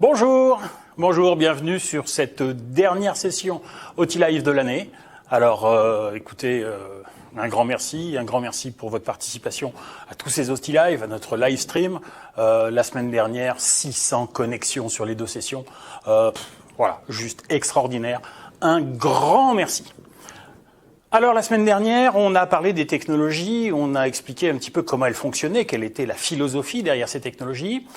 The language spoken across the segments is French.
Bonjour, bienvenue sur cette dernière session OT-Live de l'année. Alors, écoutez, un grand merci pour votre participation à tous ces OT-Live, à notre live stream. La semaine dernière, 600 connexions sur les deux sessions. Voilà, juste extraordinaire. Un grand merci. Alors, la semaine dernière, on a parlé des technologies, on a expliqué un petit peu comment elles fonctionnaient, quelle était la philosophie derrière ces technologies.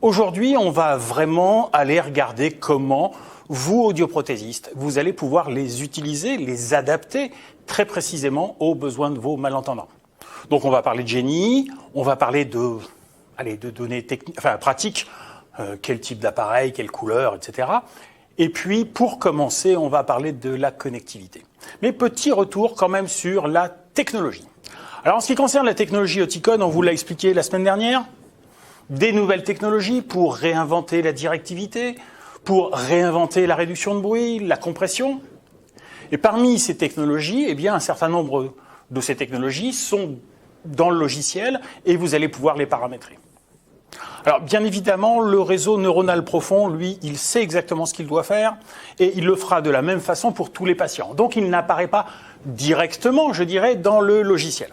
Aujourd'hui, on va vraiment aller regarder comment vous, audioprothésistes, vous allez pouvoir les utiliser, les adapter très précisément aux besoins de vos malentendants. Donc, on va parler de génie, on va parler de données pratiques, quel type d'appareil, quelle couleur, etc. Et puis, pour commencer, on va parler de la connectivité. Mais petit retour quand même sur la technologie. Alors, en ce qui concerne la technologie Oticon, on vous l'a expliqué la semaine dernière. Des nouvelles technologies pour réinventer la directivité, pour réinventer la réduction de bruit, la compression. Et parmi ces technologies, eh bien, un certain nombre de ces technologies sont dans le logiciel et vous allez pouvoir les paramétrer. Alors, bien évidemment, le réseau neuronal profond, lui, il sait exactement ce qu'il doit faire et il le fera de la même façon pour tous les patients. Donc, il n'apparaît pas directement, je dirais, dans le logiciel.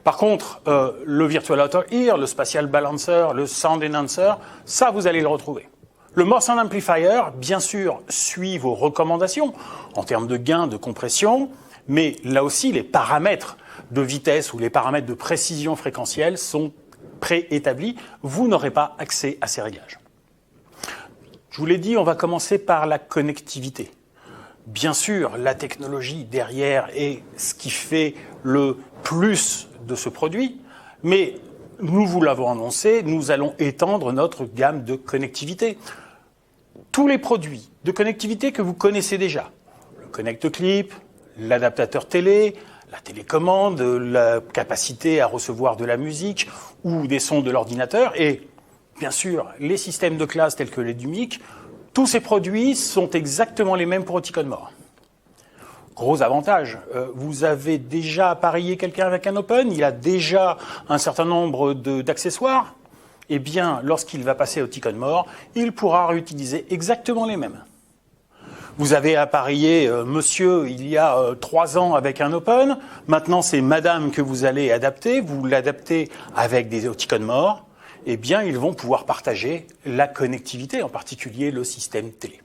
Par contre, le Virtual Outer Ear, le Spatial Balancer, le Sound Enhancer, ça, vous allez le retrouver. Le More Sound Amplifier, bien sûr, suit vos recommandations en termes de gain, de compression, mais là aussi, les paramètres de vitesse ou les paramètres de précision fréquentielle sont préétablis. Vous n'aurez pas accès à ces réglages. Je vous l'ai dit, on va commencer par la connectivité. Bien sûr, la technologie derrière est ce qui fait le plus de ce produit, mais nous vous l'avons annoncé, nous allons étendre notre gamme de connectivité. Tous les produits de connectivité que vous connaissez déjà, le Connect Clip, l'adaptateur télé, la télécommande, la capacité à recevoir de la musique ou des sons de l'ordinateur, et bien sûr les systèmes de classe tels que les DUMIC, tous ces produits sont exactement les mêmes pour Oticon More. Gros avantage, vous avez déjà appareillé quelqu'un avec un Open, il a déjà un certain nombre d'accessoires, eh bien, lorsqu'il va passer au Oticon More, il pourra réutiliser exactement les mêmes. Vous avez appareillé monsieur il y a 3 ans avec un Open, maintenant c'est madame que vous allez adapter, vous l'adaptez avec des Oticon More, eh bien, ils vont pouvoir partager la connectivité, en particulier le système télé.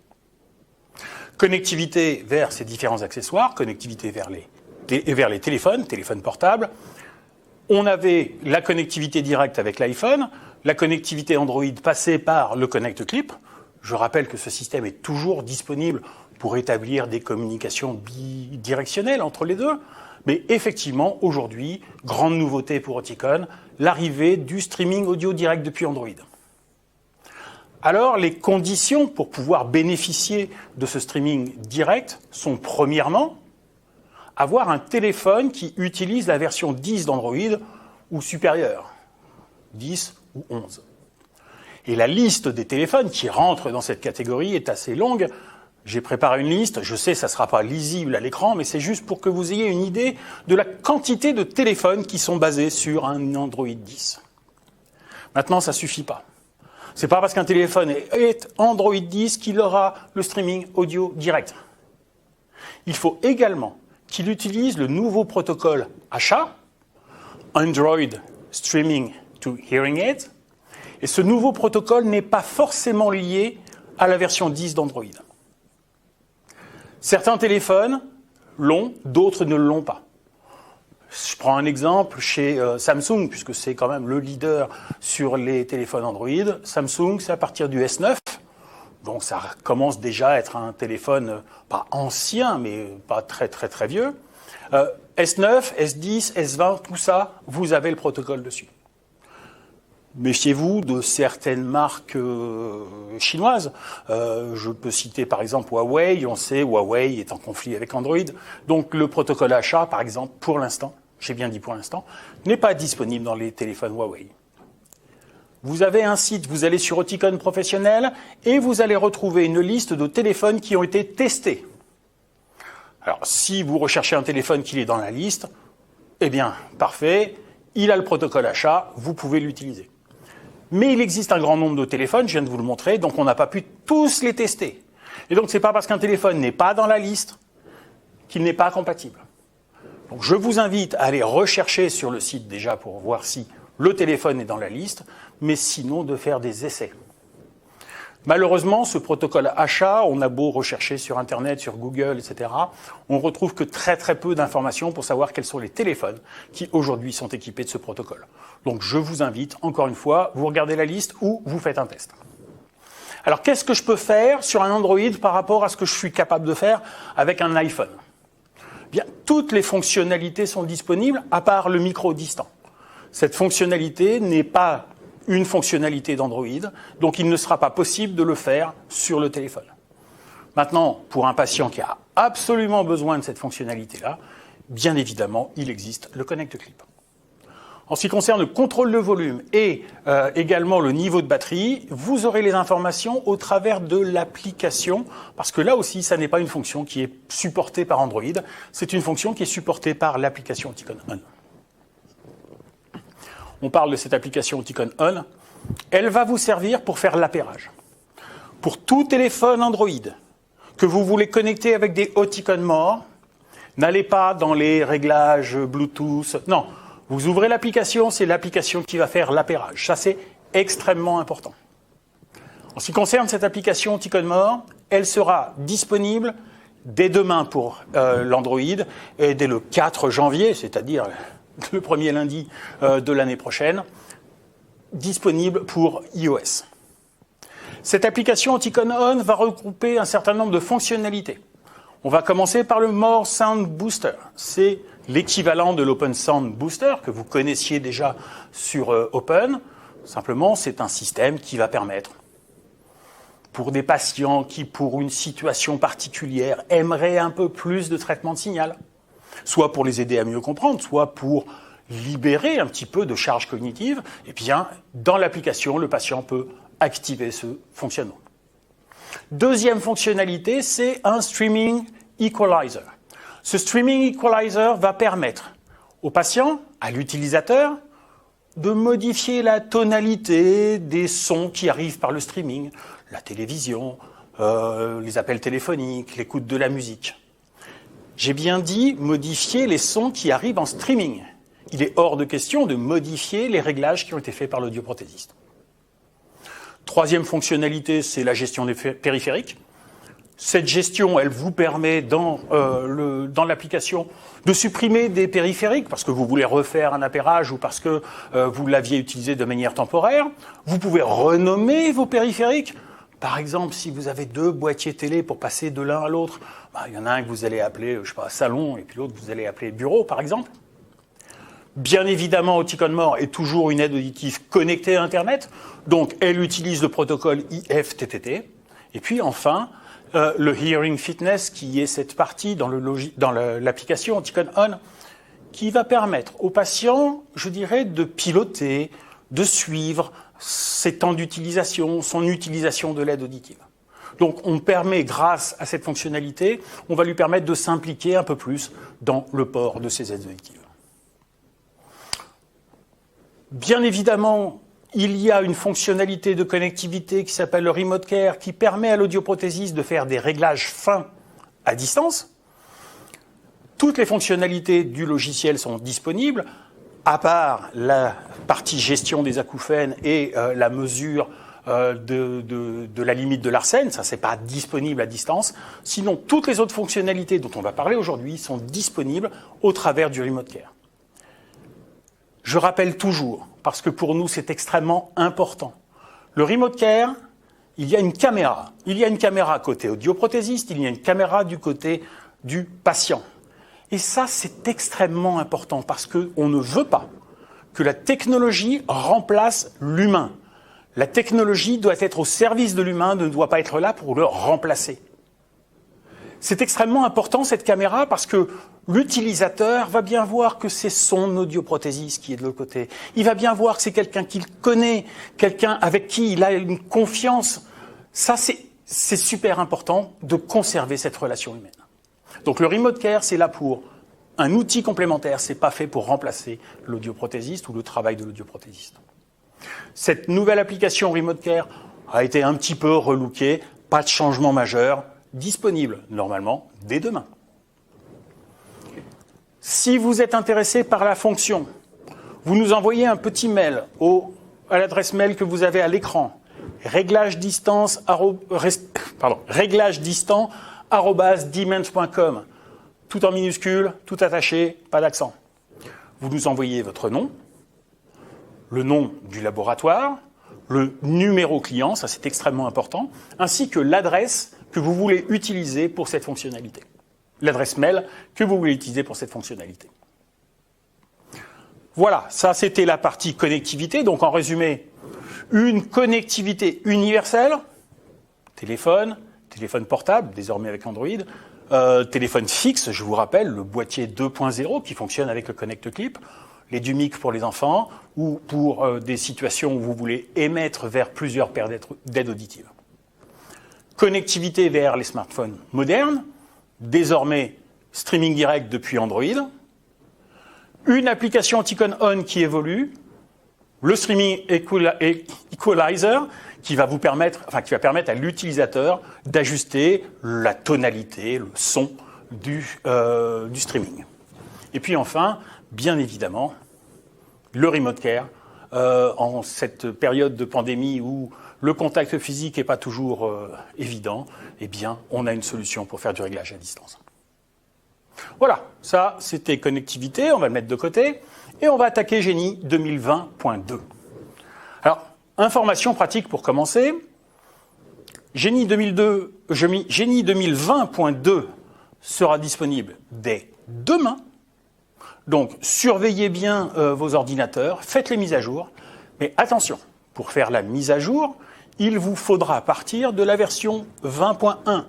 Connectivité vers ces différents accessoires, connectivité vers les téléphones portables. On avait la connectivité directe avec l'iPhone, la connectivité Android passée par le Connect Clip. Je rappelle que ce système est toujours disponible pour établir des communications bidirectionnelles entre les deux. Mais effectivement, aujourd'hui, grande nouveauté pour Oticon, l'arrivée du streaming audio direct depuis Android. Alors, les conditions pour pouvoir bénéficier de ce streaming direct sont premièrement avoir un téléphone qui utilise la version 10 d'Android ou supérieure, 10 ou 11. Et la liste des téléphones qui rentrent dans cette catégorie est assez longue. J'ai préparé une liste, je sais que ça ne sera pas lisible à l'écran, mais c'est juste pour que vous ayez une idée de la quantité de téléphones qui sont basés sur un Android 10. Maintenant, ça ne suffit pas. C'est pas parce qu'un téléphone est Android 10 qu'il aura le streaming audio direct. Il faut également qu'il utilise le nouveau protocole HA, Android Streaming to Hearing Aids, et ce nouveau protocole n'est pas forcément lié à la version 10 d'Android. Certains téléphones l'ont, d'autres ne l'ont pas. Je prends un exemple chez Samsung, puisque c'est quand même le leader sur les téléphones Android. Samsung, c'est à partir du S9. Donc ça commence déjà à être un téléphone, pas ancien, mais pas très très très vieux. S9, S10, S20, tout ça, vous avez le protocole dessus. Méfiez-vous de certaines marques chinoises. Je peux citer par exemple Huawei. On sait Huawei est en conflit avec Android. Donc le protocole HA, par exemple, pour l'instant, j'ai bien dit pour l'instant, n'est pas disponible dans les téléphones Huawei. Vous avez un site, vous allez sur Oticon Professionnel et vous allez retrouver une liste de téléphones qui ont été testés. Alors, si vous recherchez un téléphone qui est dans la liste, eh bien, parfait, il a le protocole HA, vous pouvez l'utiliser. Mais il existe un grand nombre de téléphones, je viens de vous le montrer, donc on n'a pas pu tous les tester. Et donc c'est pas parce qu'un téléphone n'est pas dans la liste qu'il n'est pas compatible. Donc je vous invite à aller rechercher sur le site déjà pour voir si le téléphone est dans la liste, mais sinon de faire des essais. Malheureusement, ce protocole achat, on a beau rechercher sur Internet, sur Google, etc., on retrouve que très très peu d'informations pour savoir quels sont les téléphones qui aujourd'hui sont équipés de ce protocole. Donc je vous invite, encore une fois, vous regardez la liste ou vous faites un test. Alors qu'est-ce que je peux faire sur un Android par rapport à ce que je suis capable de faire avec un iPhone ? Bien, toutes les fonctionnalités sont disponibles à part le micro distant. Cette fonctionnalité n'est pas une fonctionnalité d'Android, donc il ne sera pas possible de le faire sur le téléphone. Maintenant, pour un patient qui a absolument besoin de cette fonctionnalité-là, bien évidemment, il existe le Connect Clip. En ce qui concerne le contrôle de volume et également le niveau de batterie, vous aurez les informations au travers de l'application, parce que là aussi, ça n'est pas une fonction qui est supportée par Android, c'est une fonction qui est supportée par l'application Ticon On. On parle de cette application Ticon On. Elle va vous servir pour faire l'appairage. Pour tout téléphone Android que vous voulez connecter avec des Oticon More, n'allez pas dans les réglages Bluetooth. Non, vous ouvrez l'application, c'est l'application qui va faire l'appairage. Ça, c'est extrêmement important. En ce qui concerne cette application Ticon More, elle sera disponible dès demain pour l'Android et dès le 4 janvier, c'est-à-dire le premier lundi de l'année prochaine, disponible pour iOS. Cette application Ticon On va regrouper un certain nombre de fonctionnalités. On va commencer par le More Sound Booster. C'est l'équivalent de l'Open Sound Booster que vous connaissiez déjà sur Open. Simplement, c'est un système qui va permettre, pour des patients qui, pour une situation particulière, aimeraient un peu plus de traitement de signal, soit pour les aider à mieux comprendre, soit pour libérer un petit peu de charge cognitive, eh bien, dans l'application, le patient peut activer ce fonctionnement. Deuxième fonctionnalité, c'est un Streaming Equalizer. Ce Streaming Equalizer va permettre au patient, à l'utilisateur, de modifier la tonalité des sons qui arrivent par le streaming, la télévision, les appels téléphoniques, l'écoute de la musique. J'ai bien dit modifier les sons qui arrivent en streaming. Il est hors de question de modifier les réglages qui ont été faits par l'audioprothésiste. Troisième fonctionnalité, c'est la gestion des périphériques. Cette gestion, elle vous permet dans l'application de supprimer des périphériques parce que vous voulez refaire un appairage ou parce que vous l'aviez utilisé de manière temporaire. Vous pouvez renommer vos périphériques. Par exemple, si vous avez deux boîtiers télé pour passer de l'un à l'autre, il y en a un que vous allez appeler, je sais pas, salon, et puis l'autre vous allez appeler bureau, par exemple. Bien évidemment, Oticon More est toujours une aide auditive connectée à Internet, donc elle utilise le protocole IFTTT. Et puis enfin, le Hearing Fitness, qui est cette partie dans l'application Oticon On, qui va permettre aux patients, je dirais, de piloter, de suivre ses temps d'utilisation, son utilisation de l'aide auditive. Donc on permet, grâce à cette fonctionnalité, on va lui permettre de s'impliquer un peu plus dans le port de ces aides auditives. Bien évidemment, il y a une fonctionnalité de connectivité qui s'appelle le Remote Care qui permet à l'audioprothésiste de faire des réglages fins à distance. Toutes les fonctionnalités du logiciel sont disponibles, à part la partie gestion des acouphènes et la mesure de la limite de l'arsène. Ça, c'est pas disponible à distance. Sinon, toutes les autres fonctionnalités dont on va parler aujourd'hui sont disponibles au travers du Remote Care. Je rappelle toujours, parce que pour nous c'est extrêmement important, le Remote Care, il y a une caméra. Il y a une caméra côté audioprothésiste, il y a une caméra du côté du patient. Et ça, c'est extrêmement important parce qu'on ne veut pas que la technologie remplace l'humain. La technologie doit être au service de l'humain, ne doit pas être là pour le remplacer. C'est extrêmement important cette caméra parce que l'utilisateur va bien voir que c'est son audioprothésiste qui est de l'autre côté. Il va bien voir que c'est quelqu'un qu'il connaît, quelqu'un avec qui il a une confiance. Ça, c'est super important de conserver cette relation humaine. Donc le Remote Care, c'est là pour un outil complémentaire, c'est pas fait pour remplacer l'audioprothésiste ou le travail de l'audioprothésiste. Cette nouvelle application Remote Care a été un petit peu relookée, pas de changement majeur, disponible normalement dès demain. Si vous êtes intéressé par la fonction, vous nous envoyez un petit mail à l'adresse mail que vous avez à l'écran, réglages-distant@demens.com, tout en minuscule, tout attaché, pas d'accent. Vous nous envoyez votre nom, le nom du laboratoire, le numéro client, ça c'est extrêmement important, ainsi que l'adresse que vous voulez utiliser pour cette fonctionnalité. L'adresse mail que vous voulez utiliser pour cette fonctionnalité. Voilà, ça c'était la partie connectivité. Donc en résumé, une connectivité universelle, téléphone portable, désormais avec Android, téléphone fixe, je vous rappelle, le boîtier 2.0 qui fonctionne avec le Connect Clip, les DUMIC pour les enfants, ou pour des situations où vous voulez émettre vers plusieurs paires d'aides auditives. Connectivité vers les smartphones modernes, désormais streaming direct depuis Android, une application Ticon On qui évolue, le streaming equalizer qui va permettre à l'utilisateur d'ajuster la tonalité, le son du streaming. Et puis enfin, bien évidemment, le Remote Care, en cette période de pandémie où le contact physique n'est pas toujours évident, eh bien, on a une solution pour faire du réglage à distance. Voilà, ça c'était connectivité, on va le mettre de côté, et on va attaquer Génie 2020.2. Alors, information pratique pour commencer. Génie 2020.2 sera disponible dès demain. Donc, surveillez bien vos ordinateurs, faites les mises à jour, mais attention, pour faire la mise à jour, il vous faudra partir de la version 20.1.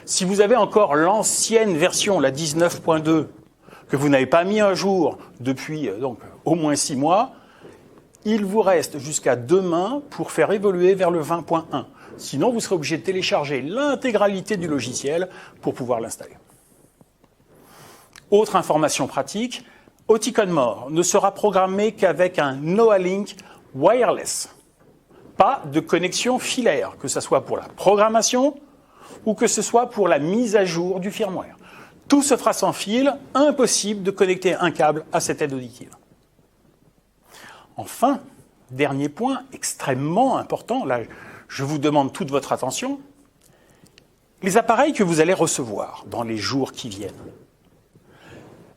Si vous avez encore l'ancienne version, la 19.2, que vous n'avez pas mis à jour depuis donc, au moins 6 mois, il vous reste jusqu'à demain pour faire évoluer vers le 20.1. Sinon, vous serez obligé de télécharger l'intégralité du logiciel pour pouvoir l'installer. Autre information pratique, Oticon More ne sera programmé qu'avec un NoaLink wireless. Pas de connexion filaire, que ce soit pour la programmation ou que ce soit pour la mise à jour du firmware. Tout se fera sans fil, impossible de connecter un câble à cette aide auditive. Enfin, dernier point extrêmement important, là je vous demande toute votre attention, les appareils que vous allez recevoir dans les jours qui viennent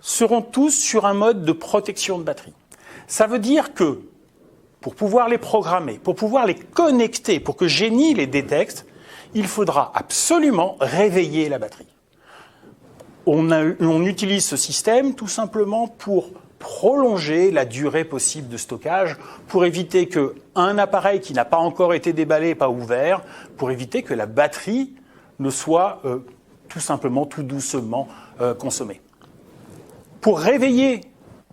seront tous sur un mode de protection de batterie. Ça veut dire que pour pouvoir les programmer, pour pouvoir les connecter, pour que Génie les détecte, il faudra absolument réveiller la batterie. On utilise ce système tout simplement pour prolonger la durée possible de stockage, pour éviter qu'un appareil qui n'a pas encore été déballé, pas ouvert, pour éviter que la batterie ne soit tout simplement, tout doucement consommée. Pour réveiller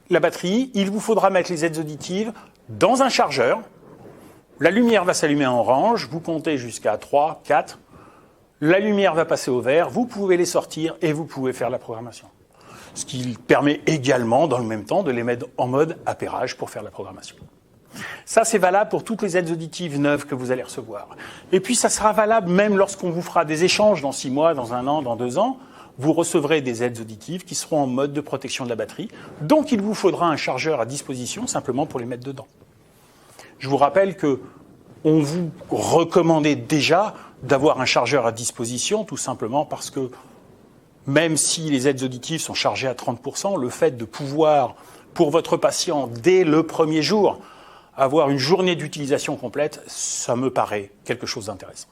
la batterie, il vous faudra mettre les aides auditives dans un chargeur. La lumière va s'allumer en orange, vous comptez jusqu'à 3, 4. La lumière va passer au vert, vous pouvez les sortir et vous pouvez faire la programmation. Ce qui permet également, dans le même temps, de les mettre en mode appairage pour faire la programmation. Ça, c'est valable pour toutes les aides auditives neuves que vous allez recevoir. Et puis, ça sera valable même lorsqu'on vous fera des échanges dans 6 mois, dans 1 an, dans 2 ans. Vous recevrez des aides auditives qui seront en mode de protection de la batterie. Donc, il vous faudra un chargeur à disposition simplement pour les mettre dedans. Je vous rappelle que on vous recommandait déjà d'avoir un chargeur à disposition, tout simplement parce que même si les aides auditives sont chargées à 30%, le fait de pouvoir, pour votre patient, dès le premier jour, avoir une journée d'utilisation complète, ça me paraît quelque chose d'intéressant.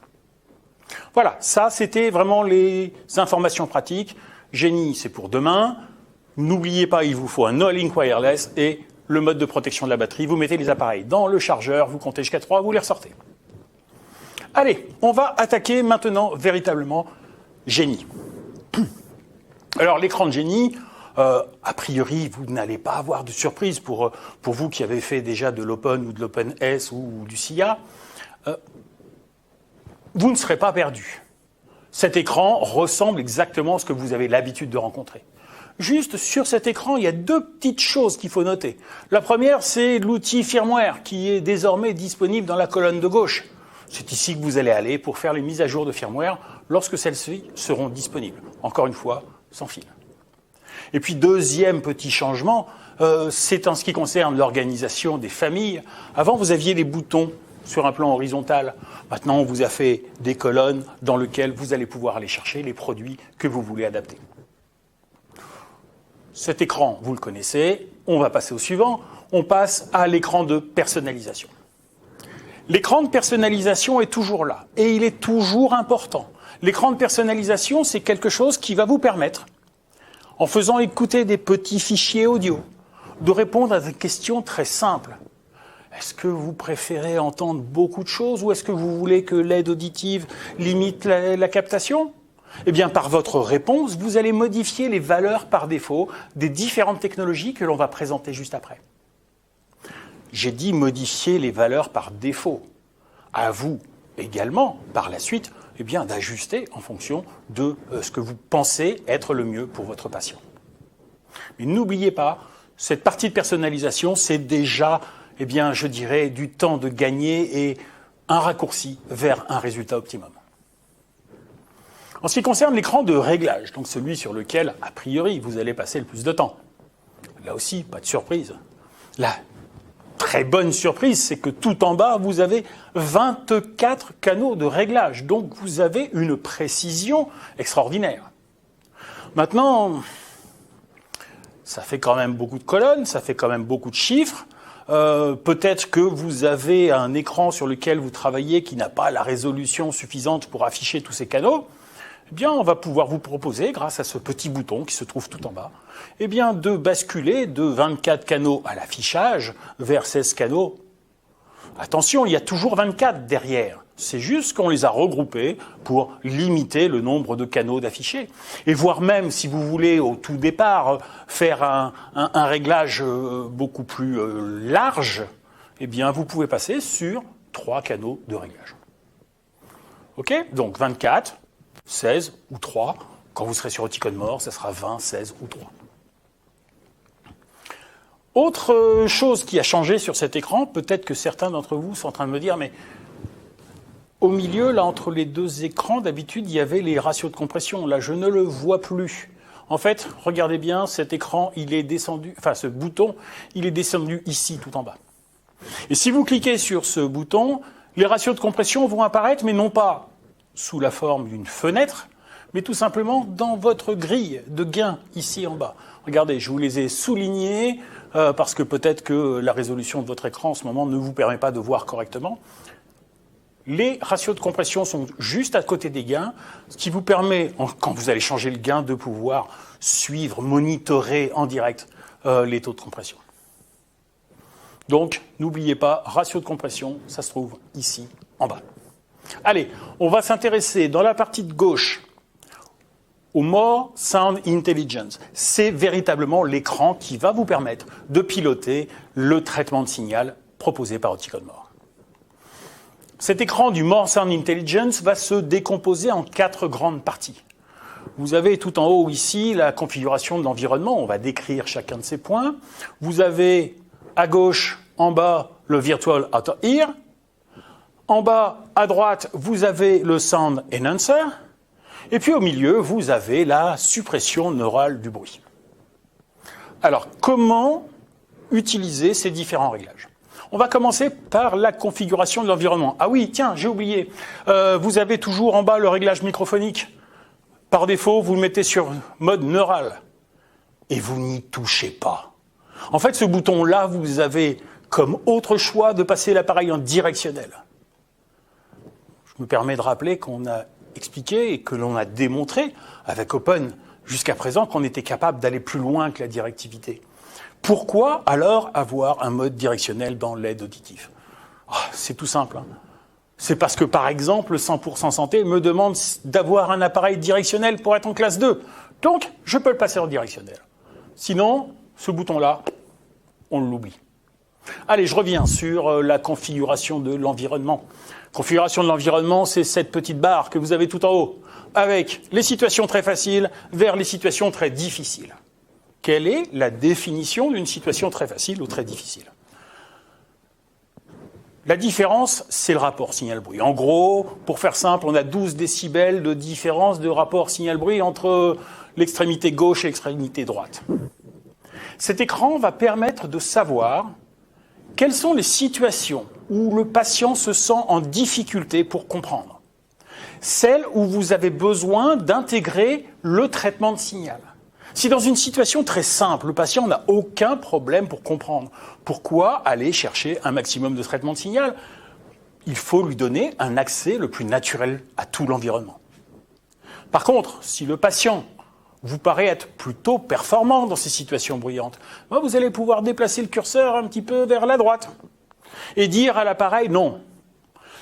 Voilà, ça c'était vraiment les informations pratiques. Génie, c'est pour demain. N'oubliez pas, il vous faut un NoaLink wireless et le mode de protection de la batterie. Vous mettez les appareils dans le chargeur, vous comptez jusqu'à 3, vous les ressortez. Allez, on va attaquer maintenant véritablement Génie. Alors l'écran de Génie, a priori, vous n'allez pas avoir de surprise pour vous qui avez fait déjà de l'Open ou de l'OpenS ou du SIA. Vous ne serez pas perdu. Cet écran ressemble exactement à ce que vous avez l'habitude de rencontrer. Juste sur cet écran, il y a deux petites choses qu'il faut noter. La première, c'est l'outil firmware qui est désormais disponible dans la colonne de gauche. C'est ici que vous allez aller pour faire les mises à jour de firmware lorsque celles-ci seront disponibles. Encore une fois, sans fil. Et puis deuxième petit changement, c'est en ce qui concerne l'organisation des familles. Avant, vous aviez les boutons sur un plan horizontal. Maintenant, on vous a fait des colonnes dans lesquelles vous allez pouvoir aller chercher les produits que vous voulez adapter. Cet écran, vous le connaissez. On va passer au suivant. On passe à l'écran de personnalisation. L'écran de personnalisation est toujours là et il est toujours important. L'écran de personnalisation, c'est quelque chose qui va vous permettre, en faisant écouter des petits fichiers audio, de répondre à des questions très simples. Est-ce que vous préférez entendre beaucoup de choses ou est-ce que vous voulez que l'aide auditive limite la captation ? Eh bien, par votre réponse, vous allez modifier les valeurs par défaut des différentes technologies que l'on va présenter juste après. J'ai dit modifier les valeurs par défaut. À vous également, par la suite, eh bien, d'ajuster en fonction de ce que vous pensez être le mieux pour votre patient. Mais n'oubliez pas, cette partie de personnalisation, c'est déjà, eh bien, je dirais, du temps de gagner et un raccourci vers un résultat optimum. En ce qui concerne l'écran de réglage, donc celui sur lequel, a priori, vous allez passer le plus de temps, là aussi, pas de surprise. La très bonne surprise, c'est que tout en bas, vous avez 24 canaux de réglage. Donc, vous avez une précision extraordinaire. Maintenant, ça fait quand même beaucoup de colonnes, ça fait quand même beaucoup de chiffres. Peut-être que vous avez un écran sur lequel vous travaillez qui n'a pas la résolution suffisante pour afficher tous ces canaux. Eh bien, on va pouvoir vous proposer, grâce à ce petit bouton qui se trouve tout en bas, eh bien, de basculer de 24 canaux à l'affichage vers 16 canaux. Attention, il y a toujours 24 derrière. C'est juste qu'on les a regroupés pour limiter le nombre de canaux d'affichés. Et voire même, si vous voulez, au tout départ, faire un réglage beaucoup plus large, eh bien, vous pouvez passer sur 3 canaux de réglage. OK ? Donc, 24. 16 ou 3. Quand vous serez sur Oticon More, ça sera 20, 16 ou 3. Autre chose qui a changé sur cet écran, peut-être que certains d'entre vous sont en train de me dire, mais au milieu, là, entre les deux écrans, d'habitude, il y avait les ratios de compression. Là, je ne le vois plus. En fait, regardez bien, cet écran, il est descendu, enfin, ce bouton, il est descendu ici, tout en bas. Et si vous cliquez sur ce bouton, les ratios de compression vont apparaître, mais non pas sous la forme d'une fenêtre, mais tout simplement dans votre grille de gain, ici en bas. Regardez, je vous les ai soulignés, parce que peut-être que la résolution de votre écran en ce moment ne vous permet pas de voir correctement. Les ratios de compression sont juste à côté des gains, ce qui vous permet, quand vous allez changer le gain, de pouvoir suivre, monitorer en direct les taux de compression. Donc, n'oubliez pas, ratio de compression, ça se trouve ici en bas. Allez, on va s'intéresser dans la partie de gauche au More Sound Intelligence. C'est véritablement l'écran qui va vous permettre de piloter le traitement de signal proposé par Oticon More. Cet écran du More Sound Intelligence va se décomposer en 4 grandes parties. Vous avez tout en haut ici la configuration de l'environnement. On va décrire chacun de ces points. Vous avez à gauche, en bas, le Virtual Outer Ear. En bas, à droite, vous avez le Sound Enhancer. Et puis au milieu, vous avez la suppression neurale du bruit. Alors, comment utiliser ces différents réglages ? On va commencer par la configuration de l'environnement. Ah oui, tiens, j'ai oublié. Vous avez toujours en bas le réglage microphonique. Par défaut, vous le mettez sur mode neural. Et vous n'y touchez pas. En fait, ce bouton-là, vous avez comme autre choix de passer l'appareil en directionnel. Je me permets de rappeler qu'on a expliqué et que l'on a démontré avec Open jusqu'à présent qu'on était capable d'aller plus loin que la directivité. Pourquoi alors avoir un mode directionnel dans l'aide auditive ? C'est tout simple. C'est parce que, par exemple, 100% Santé me demande d'avoir un appareil directionnel pour être en classe 2. Donc, je peux le passer en directionnel. Sinon, ce bouton-là, on l'oublie. Allez, je reviens sur la configuration de l'environnement. Configuration de l'environnement, c'est cette petite barre que vous avez tout en haut, avec les situations très faciles vers les situations très difficiles. Quelle est la définition d'une situation très facile ou très difficile? La différence, c'est le rapport signal-bruit. En gros, pour faire simple, on a 12 décibels de différence de rapport signal-bruit entre l'extrémité gauche et l'extrémité droite. Cet écran va permettre de savoir quelles sont les situations où le patient se sent en difficulté pour comprendre. Celles où vous avez besoin d'intégrer le traitement de signal. Si dans une situation très simple, le patient n'a aucun problème pour comprendre, pourquoi aller chercher un maximum de traitement de signal? Il faut lui donner un accès le plus naturel à tout l'environnement. Par contre, si le patient vous paraît être plutôt performant dans ces situations bruyantes, vous allez pouvoir déplacer le curseur un petit peu vers la droite et dire à l'appareil non.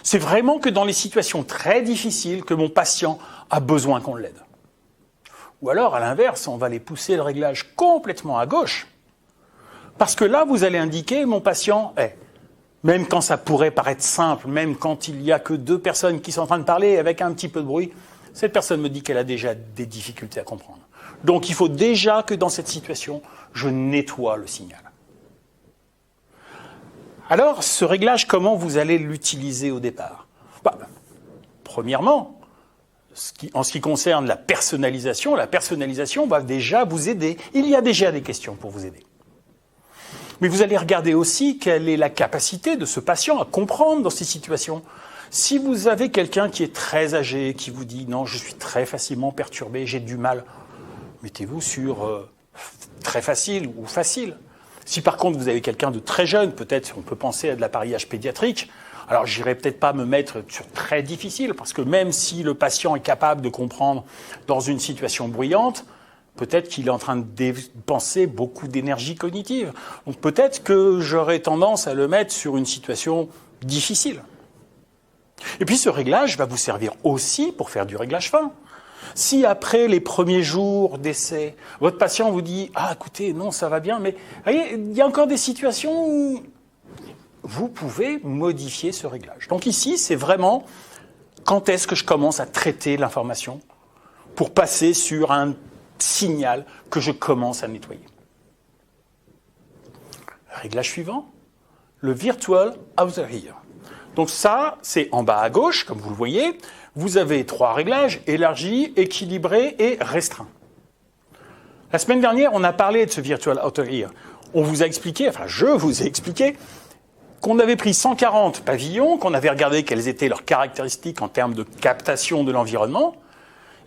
C'est vraiment que dans les situations très difficiles que mon patient a besoin qu'on l'aide. Ou alors, à l'inverse, on va les pousser le réglage complètement à gauche. Parce que là, vous allez indiquer, mon patient, même quand ça pourrait paraître simple, même quand il n'y a que deux personnes qui sont en train de parler avec un petit peu de bruit, cette personne me dit qu'elle a déjà des difficultés à comprendre. Donc, il faut déjà que dans cette situation, je nettoie le signal. Alors, ce réglage, comment vous allez l'utiliser au départ? Premièrement, en ce qui concerne la personnalisation va déjà vous aider. Il y a déjà des questions pour vous aider. Mais vous allez regarder aussi quelle est la capacité de ce patient à comprendre dans ces situations. Si vous avez quelqu'un qui est très âgé, qui vous dit « non, je suis très facilement perturbé, j'ai du mal », mettez-vous sur très facile ou facile. Si par contre vous avez quelqu'un de très jeune, peut-être on peut penser à de l'appareillage pédiatrique, alors j'irai peut-être pas me mettre sur très difficile, parce que même si le patient est capable de comprendre dans une situation bruyante, peut-être qu'il est en train de dépenser beaucoup d'énergie cognitive. Donc peut-être que j'aurais tendance à le mettre sur une situation difficile. Et puis ce réglage va vous servir aussi pour faire du réglage fin. Si après les premiers jours d'essai, votre patient vous dit « ah écoutez, non, ça va bien », mais vous voyez, il y a encore des situations où vous pouvez modifier ce réglage. Donc ici, c'est vraiment quand est-ce que je commence à traiter l'information pour passer sur un signal que je commence à nettoyer. Réglage suivant, le Virtual Outer Ear. Donc ça, c'est en bas à gauche, comme vous le voyez. Vous avez trois réglages, élargi, équilibré et restreint. La semaine dernière, on a parlé de ce Virtual Outer Ear. On vous a expliqué, enfin je vous ai expliqué, qu'on avait pris 140 pavillons, qu'on avait regardé quelles étaient leurs caractéristiques en termes de captation de l'environnement,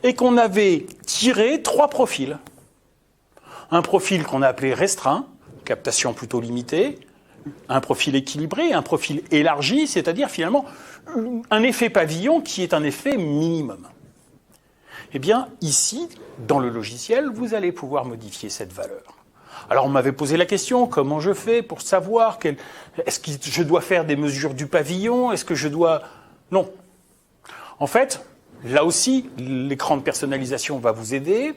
et qu'on avait tiré trois profils. Un profil qu'on a appelé restreint, captation plutôt limitée, un profil équilibré, un profil élargi, c'est-à-dire finalement un effet pavillon qui est un effet minimum. Eh bien, ici, dans le logiciel, vous allez pouvoir modifier cette valeur. Alors, on m'avait posé la question, comment je fais pour savoir est-ce que je dois faire des mesures du pavillon? Est-ce que je dois... Non. En fait, là aussi, l'écran de personnalisation va vous aider,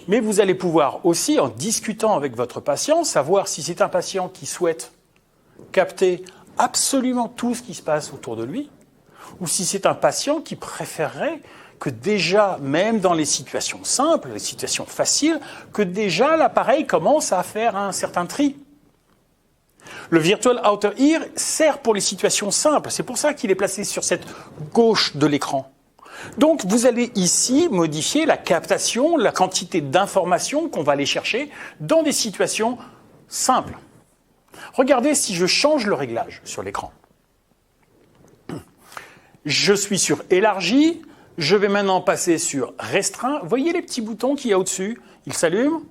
mais vous allez pouvoir aussi, en discutant avec votre patient, savoir si c'est un patient qui souhaite capter absolument tout ce qui se passe autour de lui, ou si c'est un patient qui préférerait que déjà, même dans les situations simples, les situations faciles, que déjà l'appareil commence à faire un certain tri. Le Virtual Outer Ear sert pour les situations simples, c'est pour ça qu'il est placé sur cette gauche de l'écran. Donc vous allez ici modifier la captation, la quantité d'informations qu'on va aller chercher dans des situations simples. Regardez si je change le réglage sur l'écran. Je suis sur élargi, je vais maintenant passer sur restreint. Voyez les petits boutons qu'il y a au-dessus? Ils s'allument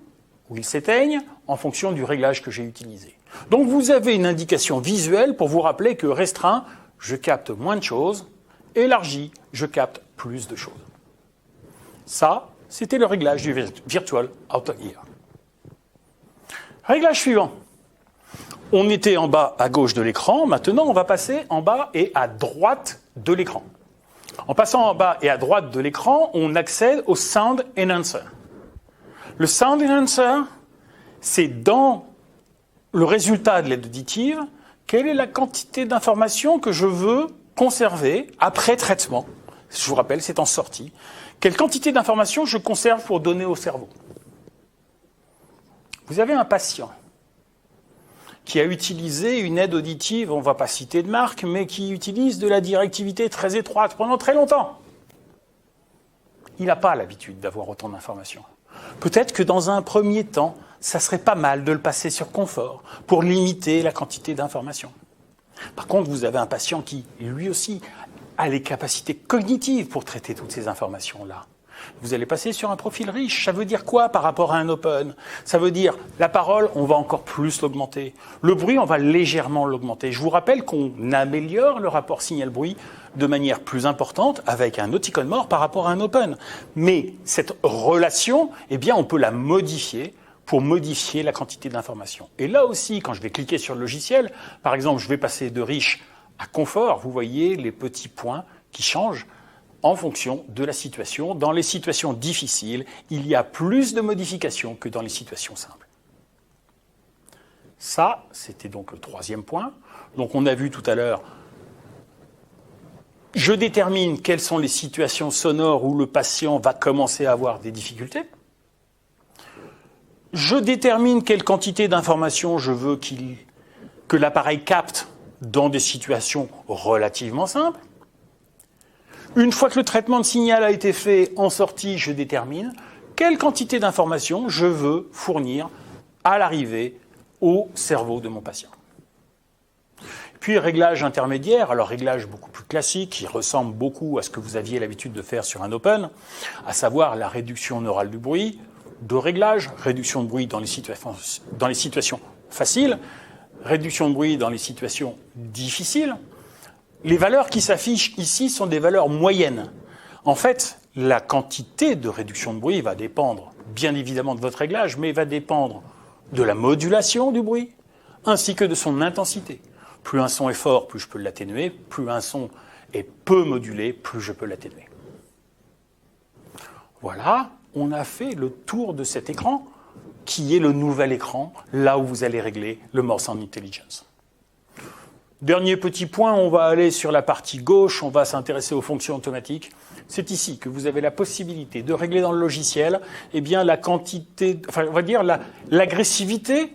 ou ils s'éteignent en fonction du réglage que j'ai utilisé. Donc vous avez une indication visuelle pour vous rappeler que restreint, je capte moins de choses, élargi, je capte plus de choses. Ça, c'était le réglage du Virtual Outer Ear. Réglage suivant. On était en bas à gauche de l'écran, maintenant on va passer en bas et à droite de l'écran. En passant en bas et à droite de l'écran, on accède au Sound Enhancer. Le Sound Enhancer, c'est dans le résultat de l'aide auditive, quelle est la quantité d'informations que je veux conserver après traitement. Je vous rappelle, c'est en sortie. Quelle quantité d'informations je conserve pour donner au cerveau. Vous avez un patient qui a utilisé une aide auditive, on ne va pas citer de marque, mais qui utilise de la directivité très étroite pendant très longtemps. Il n'a pas l'habitude d'avoir autant d'informations. Peut-être que dans un premier temps, ça serait pas mal de le passer sur confort pour limiter la quantité d'informations. Par contre, vous avez un patient qui, lui aussi, a les capacités cognitives pour traiter toutes ces informations-là. Vous allez passer sur un profil riche. Ça veut dire quoi par rapport à un open? Ça veut dire la parole, on va encore plus l'augmenter. Le bruit, on va légèrement l'augmenter. Je vous rappelle qu'on améliore le rapport signal-bruit de manière plus importante avec un Oticon More par rapport à un open. Mais cette relation, eh bien, on peut la modifier pour modifier la quantité d'informations. Et là aussi, quand je vais cliquer sur le logiciel, par exemple, je vais passer de riche à confort, vous voyez les petits points qui changent en fonction de la situation. Dans les situations difficiles, il y a plus de modifications que dans les situations simples. Ça, c'était donc le troisième point. Donc on a vu tout à l'heure, je détermine quelles sont les situations sonores où le patient va commencer à avoir des difficultés. Je détermine quelle quantité d'informations je veux que l'appareil capte dans des situations relativement simples. Une fois que le traitement de signal a été fait en sortie, je détermine quelle quantité d'informations je veux fournir à l'arrivée au cerveau de mon patient. Puis réglage intermédiaire, alors réglage beaucoup plus classique, qui ressemble beaucoup à ce que vous aviez l'habitude de faire sur un open, à savoir la réduction neurale du bruit, de réglage, réduction de bruit dans les situations faciles, réduction de bruit dans les situations difficiles. Les valeurs qui s'affichent ici sont des valeurs moyennes. En fait, la quantité de réduction de bruit va dépendre, bien évidemment, de votre réglage, mais va dépendre de la modulation du bruit, ainsi que de son intensité. Plus un son est fort, plus je peux l'atténuer. Plus un son est peu modulé, plus je peux l'atténuer. Voilà, on a fait le tour de cet écran, qui est le nouvel écran, là où vous allez régler le More Sound Intelligence. Dernier petit point, on va aller sur la partie gauche, on va s'intéresser aux fonctions automatiques. C'est ici que vous avez la possibilité de régler dans le logiciel, eh bien, la quantité, enfin, on va dire l'agressivité,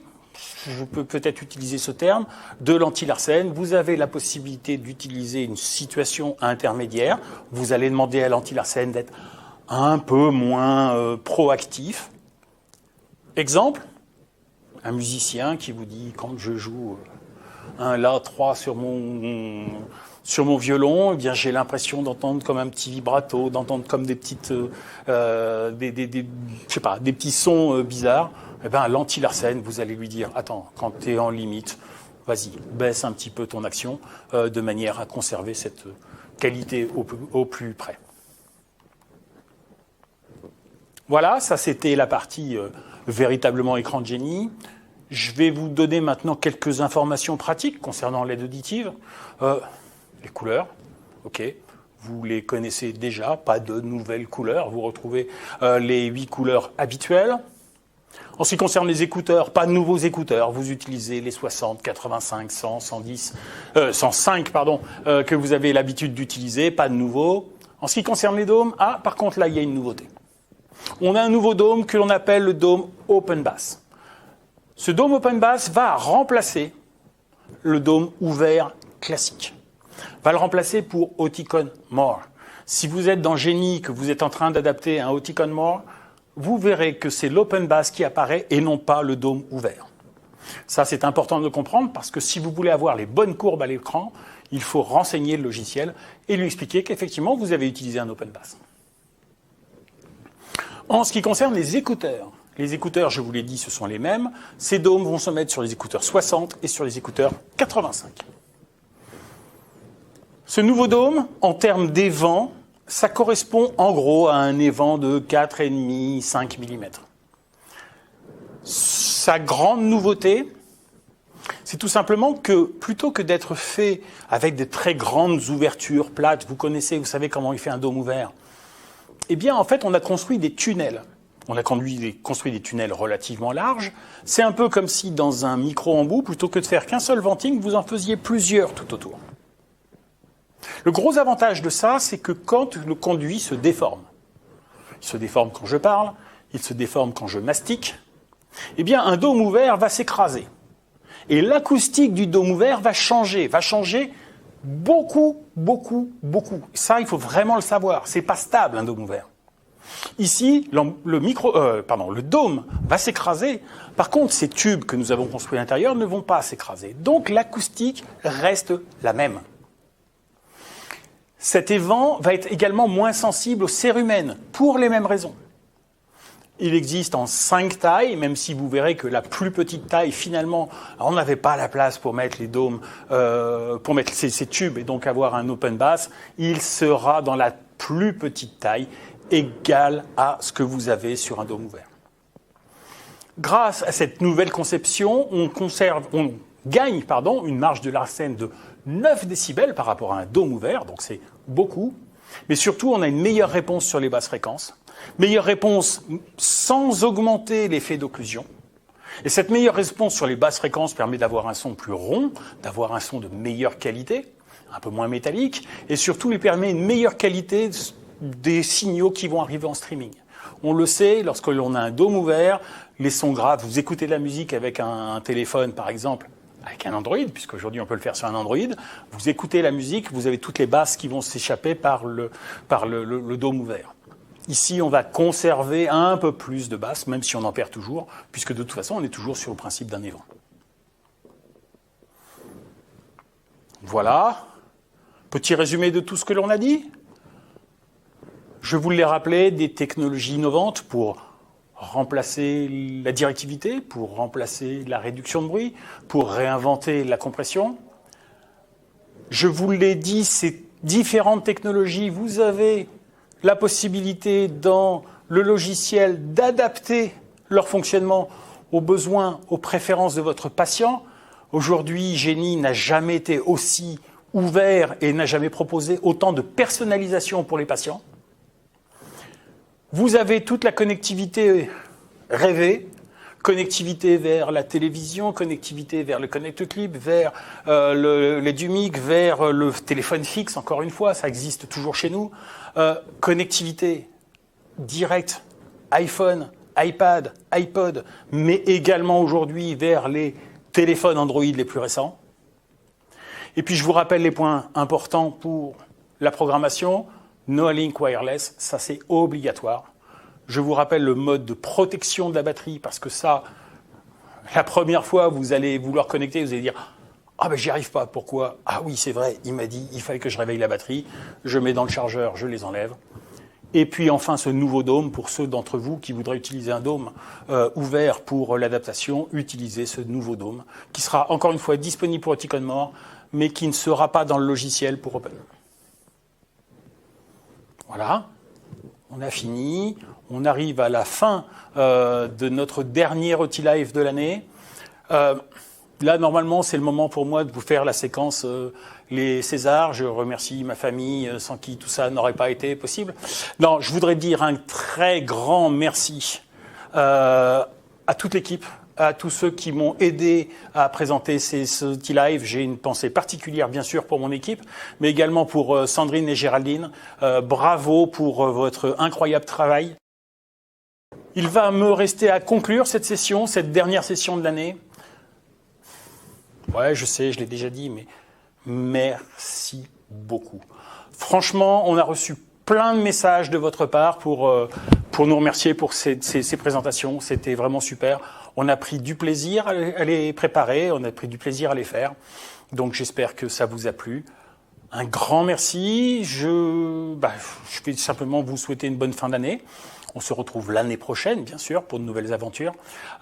je peux peut-être utiliser ce terme, de l'anti-Larsen. Vous avez la possibilité d'utiliser une situation intermédiaire. Vous allez demander à l'anti-Larsen d'être un peu moins proactif. Exemple, un musicien qui vous dit, quand je joue un La 3 sur mon violon, eh bien j'ai l'impression d'entendre comme un petit vibrato, d'entendre comme des petites, je sais pas, des petits sons bizarres. Eh ben l'anti-Larsen, vous allez lui dire, attends, quand tu es en limite, vas-y, baisse un petit peu ton action, de manière à conserver cette qualité au plus près. Voilà, ça c'était la partie véritablement écran de génie. Je vais vous donner maintenant quelques informations pratiques concernant l'aide auditive. Les couleurs, ok, vous les connaissez déjà, pas de nouvelles couleurs. Vous retrouvez les 8 couleurs habituelles. En ce qui concerne les écouteurs, pas de nouveaux écouteurs. Vous utilisez les 60, 85, 100, 110, 105 que vous avez l'habitude d'utiliser, pas de nouveaux. En ce qui concerne les dômes, par contre là il y a une nouveauté. On a un nouveau dôme que l'on appelle le dôme Open Bass. Ce dôme Open Bass va remplacer le dôme ouvert classique. Va le remplacer pour Oticon More. Si vous êtes dans Genie, que vous êtes en train d'adapter un Oticon More, vous verrez que c'est l'Open Bass qui apparaît et non pas le dôme ouvert. Ça, c'est important de le comprendre parce que si vous voulez avoir les bonnes courbes à l'écran, il faut renseigner le logiciel et lui expliquer qu'effectivement, vous avez utilisé un Open Bass. En ce qui concerne les écouteurs, je vous l'ai dit, ce sont les mêmes. Ces dômes vont se mettre sur les écouteurs 60 et sur les écouteurs 85. Ce nouveau dôme, en termes d'évent, ça correspond en gros à un évent de 4,5-5 mm. Sa grande nouveauté, c'est tout simplement que plutôt que d'être fait avec de très grandes ouvertures plates, vous savez comment il fait un dôme ouvert, eh bien en fait on a construit des tunnels. On a construit des tunnels relativement larges. C'est un peu comme si dans un micro-embout, plutôt que de faire qu'un seul venting, vous en faisiez plusieurs tout autour. Le gros avantage de ça, c'est que quand le conduit se déforme, il se déforme quand je parle, il se déforme quand je mastique, eh bien un dôme ouvert va s'écraser. Et l'acoustique du dôme ouvert va changer beaucoup, beaucoup, beaucoup. Ça, il faut vraiment le savoir. C'est pas stable, un dôme ouvert. Ici, le dôme va s'écraser. Par contre, ces tubes que nous avons construits à l'intérieur ne vont pas s'écraser. Donc, l'acoustique reste la même. Cet évent va être également moins sensible aux cérumènes, pour les mêmes raisons. Il existe en 5 tailles, même si vous verrez que la plus petite taille, finalement, on n'avait pas la place pour mettre les dômes, pour mettre ces tubes et donc avoir un open bass. Il sera dans la plus petite taille, égale à ce que vous avez sur un dôme ouvert. Grâce à cette nouvelle conception, on gagne une marge de larsen de 9 décibels par rapport à un dôme ouvert, donc c'est beaucoup. Mais surtout, on a une meilleure réponse sur les basses fréquences. Meilleure réponse sans augmenter l'effet d'occlusion. Et cette meilleure réponse sur les basses fréquences permet d'avoir un son plus rond, d'avoir un son de meilleure qualité, un peu moins métallique, et surtout, il permet une meilleure qualité des signaux qui vont arriver en streaming. On le sait, lorsque l'on a un dôme ouvert, les sons graves, vous écoutez de la musique avec un téléphone, par exemple, avec un Android, puisqu'aujourd'hui on peut le faire sur un Android, vous écoutez la musique, vous avez toutes les basses qui vont s'échapper par le dôme ouvert. Ici, on va conserver un peu plus de basses, même si on en perd toujours, puisque de toute façon, on est toujours sur le principe d'un évent. Voilà. Petit résumé de tout ce que l'on a dit. Je vous l'ai rappelé, des technologies innovantes pour remplacer la directivité, pour remplacer la réduction de bruit, pour réinventer la compression. Je vous l'ai dit, ces différentes technologies, vous avez la possibilité dans le logiciel d'adapter leur fonctionnement aux besoins, aux préférences de votre patient. Aujourd'hui, Génie n'a jamais été aussi ouvert et n'a jamais proposé autant de personnalisation pour les patients. Vous avez toute la connectivité rêvée, connectivité vers la télévision, connectivité vers le Connect Clip, vers les DUMIC, vers le téléphone fixe, encore une fois, ça existe toujours chez nous. Connectivité directe, iPhone, iPad, iPod, mais également aujourd'hui vers les téléphones Android les plus récents. Et puis je vous rappelle les points importants pour la programmation. No-Link Wireless, ça c'est obligatoire. Je vous rappelle le mode de protection de la batterie, parce que ça, la première fois, vous allez vouloir connecter, vous allez dire « Ah ben j'y arrive pas, pourquoi ?»« Ah oui, c'est vrai, il m'a dit, il fallait que je réveille la batterie, je mets dans le chargeur, je les enlève. » Et puis enfin ce nouveau dôme, pour ceux d'entre vous qui voudraient utiliser un dôme ouvert pour l'adaptation, utilisez ce nouveau dôme, qui sera encore une fois disponible pour Oticon More, mais qui ne sera pas dans le logiciel pour Open. Voilà, on a fini, on arrive à la fin de notre dernier OtiLive de l'année. Là, normalement, c'est le moment pour moi de vous faire la séquence les Césars. Je remercie ma famille, sans qui tout ça n'aurait pas été possible. Non, je voudrais dire un très grand merci à toute l'équipe, à tous ceux qui m'ont aidé à présenter ce OtiLive. J'ai une pensée particulière, bien sûr, pour mon équipe, mais également pour Sandrine et Géraldine. Bravo pour votre incroyable travail. Il va me rester à conclure cette session, cette dernière session de l'année. Ouais, je sais, je l'ai déjà dit, mais merci beaucoup. Franchement, on a reçu plein de messages de votre part pour nous remercier pour ces présentations. C'était vraiment super. On a pris du plaisir à les préparer, on a pris du plaisir à les faire. Donc j'espère que ça vous a plu. Un grand merci. Je vais simplement vous souhaiter une bonne fin d'année. On se retrouve l'année prochaine, bien sûr, pour de nouvelles aventures.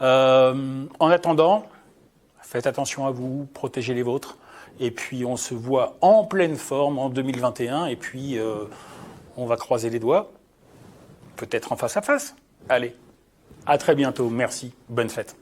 En attendant, faites attention à vous, protégez les vôtres. Et puis on se voit en pleine forme en 2021. Et puis on va croiser les doigts, peut-être en face à face. Allez, à très bientôt. Merci. Bonne fête.